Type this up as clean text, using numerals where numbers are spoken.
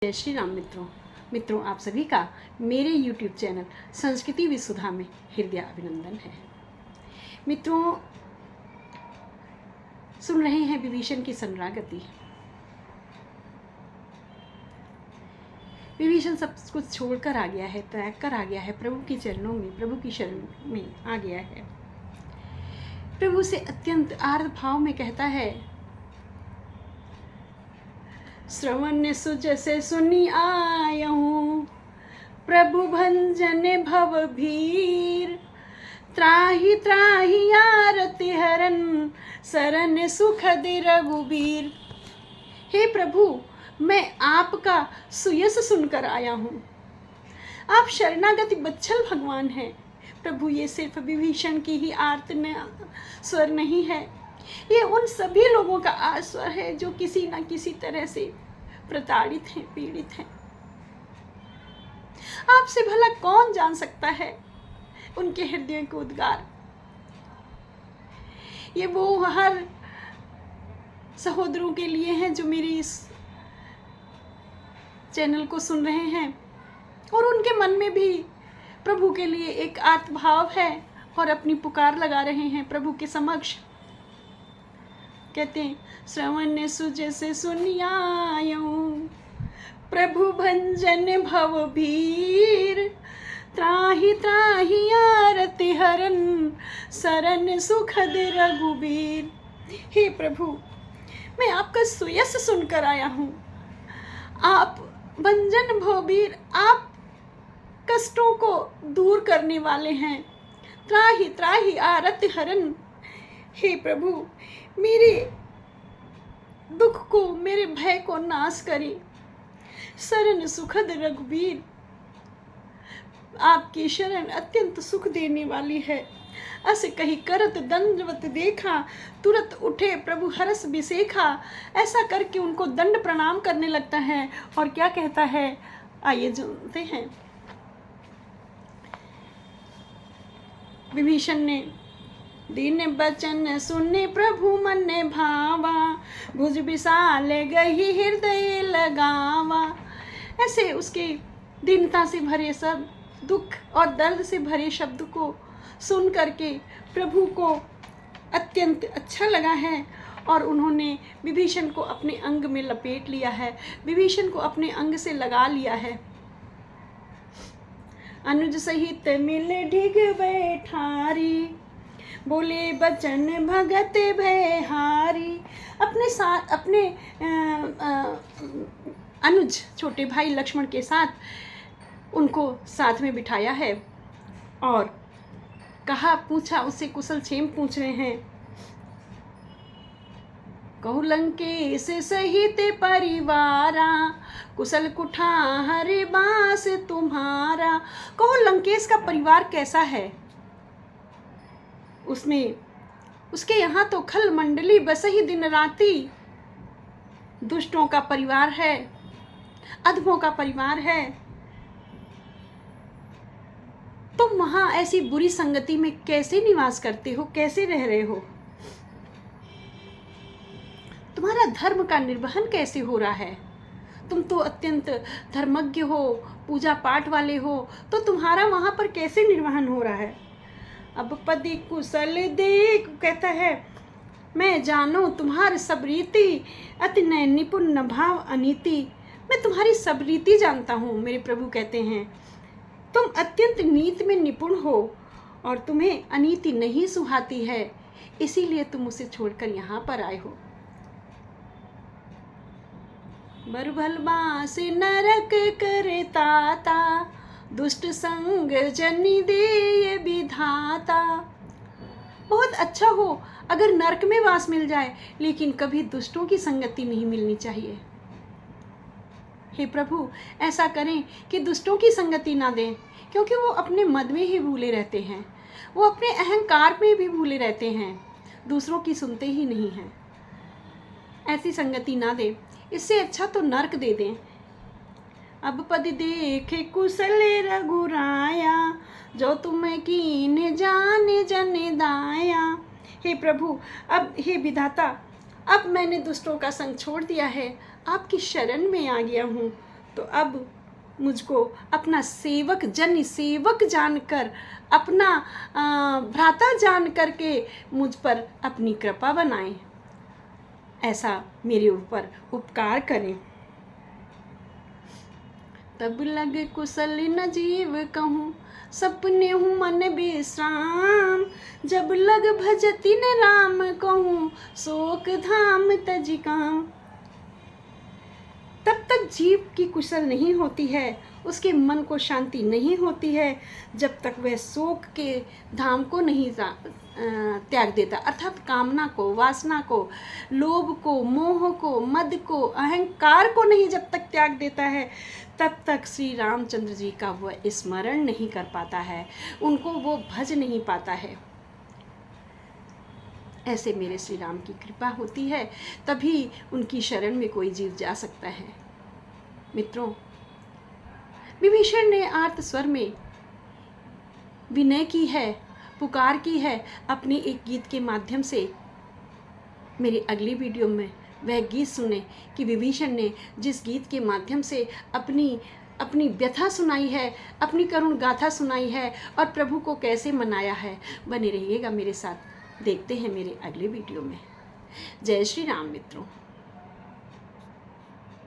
जय श्री राम मित्रों आप सभी का मेरे YouTube चैनल संस्कृति विसुधा में हृदय अभिनंदन है। मित्रों, सुन रहे हैं विभीषण की शरणागति। विभीषण सब कुछ छोड़कर आ गया है, त्याग कर आ गया है प्रभु के चरणों में, प्रभु की शरण में आ गया है। प्रभु से अत्यंत आर्द्र भाव में कहता है, श्रवण सुज से सुनी आयहूँ, प्रभु भंजन भव भीर, त्राहि त्राहि आरति हरन, सरन सुखद रघुबीर। हे प्रभु, मैं आपका सुयस सुनकर आया हूँ। आप शरणागति बत्सल भगवान हैं। प्रभु, ये सिर्फ विभीषण की ही आर्त स्वर नहीं है, ये उन सभी लोगों का आस्वर है जो किसी न किसी तरह से प्रताड़ित हैं, पीड़ित हैं। आपसे भला कौन जान सकता है उनके हृदय के उद्गार। ये वो हर सहोदरों के लिए हैं जो मेरी इस चैनल को सुन रहे हैं और उनके मन में भी प्रभु के लिए एक आत्मभाव है और अपनी पुकार लगा रहे हैं प्रभु के समक्ष। कहते हैं, श्रवण सुज से सुनियायूं, प्रभु भंजन भव भीर, त्राहि त्राहि आरति हरन, सरन सुखद रघुबीर। हे प्रभु, मैं आपका सुयस सुनकर आया हूँ। आप भंजन भवबीर, आप कष्टों को दूर करने वाले हैं। त्राहि त्राहि आरति हरन, हे प्रभु, मेरे दुख को, मेरे भय को नाश करी। शरण सुखद रघुबीर, आपकी शरण अत्यंत सुख देने वाली है। अस कही करत दंडवत देखा, तुरंत उठे प्रभु हरस बिसेखा। ऐसा करके उनको दंड प्रणाम करने लगता है और क्या कहता है, आइए जानते हैं। विभीषण ने दीन बचन सुने प्रभु मन भावा, भुज विशाल गही हृदय लगावा। ऐसे उसके दीनता से भरे सब दुख और दर्द से भरे शब्द को सुन करके प्रभु को अत्यंत अच्छा लगा है और उन्होंने विभीषण को अपने अंग में लपेट लिया है, विभीषण को अपने अंग से लगा लिया है। अनुज सहित मिले ढिग बैठारी, बोले बचन भगत भयहारी। अपने साथ अपने अनुज छोटे भाई लक्ष्मण के साथ उनको साथ में बिठाया है और कहा, पूछा, उससे कुशल क्षेम पूछ रहे हैं। कहु लंकेश सहित परिवारा, कुशल कुठार बास तुम्हारा। कहो लंकेश का परिवार कैसा है। उसमें उसके यहाँ तो खल मंडली बस ही दिन राती। दुष्टों का परिवार है, अधमों का परिवार है। तुम वहाँ ऐसी बुरी संगति में कैसे निवास करते हो, कैसे रह रहे हो। तुम्हारा धर्म का निर्वहन कैसे हो रहा है। तुम तो अत्यंत धर्मज्ञ हो, पूजा पाठ वाले हो, तो तुम्हारा वहाँ पर कैसे निर्वहन हो रहा है। अब पति कुशल देख कहता है, मैं जानो तुम्हारी सब रीति, अति नय निपुण न भाव अनीति। मैं तुम्हारी सब रीति जानता हूँ। मेरे प्रभु कहते हैं, तुम अत्यंत नीति में निपुण हो और तुम्हें अनीति नहीं सुहाती है, इसीलिए तुम उसे छोड़कर यहाँ पर आए हो। बरभल बास नरक करे ताता, दुष्ट संग जनी दे विधाता। बहुत अच्छा हो अगर नरक में वास मिल जाए, लेकिन कभी दुष्टों की संगति नहीं मिलनी चाहिए। हे प्रभु, ऐसा करें कि दुष्टों की संगति ना दें, क्योंकि वो अपने मद में ही भूले रहते हैं, वो अपने अहंकार में भी भूले रहते हैं, दूसरों की सुनते ही नहीं हैं। ऐसी संगति ना दें, इससे अच्छा तो नरक दे दें। अब पद देखे कुशल रघुराया, जो तुम्हें कीन जाने जन दाया। हे प्रभु, अब हे विधाता, अब मैंने दुष्टों का संग छोड़ दिया है, आपकी शरण में आ गया हूँ, तो अब मुझको अपना सेवक, जन सेवक जानकर, अपना भ्राता जान करके मुझ पर अपनी कृपा बनाएं, ऐसा मेरे ऊपर उपकार करें। तब लगे कुशल न जीव कहूँ, सपने हूँ मन विश्राम। जब लग भजति न राम कहूँ, शोक धाम तज काम। तब तक जीव की कुशल नहीं होती है, उसके मन को शांति नहीं होती है, जब तक वह शोक के धाम को नहीं त्याग देता, अर्थात कामना को, वासना को, लोभ को, मोह को, मद को, अहंकार को नहीं जब तक त्याग देता है, तब तक श्री रामचंद्र जी का वह स्मरण नहीं कर पाता है, उनको वो भज नहीं पाता है। ऐसे मेरे श्री राम की कृपा होती है, तभी उनकी शरण में कोई जीव जा सकता है। मित्रों, विभीषण ने आर्त स्वर में विनय की है, पुकार की है अपने एक गीत के माध्यम से। मेरी अगली वीडियो में वह गीत सुने कि विभीषण ने जिस गीत के माध्यम से अपनी व्यथा सुनाई है, अपनी करुण गाथा सुनाई है और प्रभु को कैसे मनाया है। बने रहिएगा मेरे साथ, देखते हैं मेरे अगले वीडियो में। जय श्री राम मित्रों।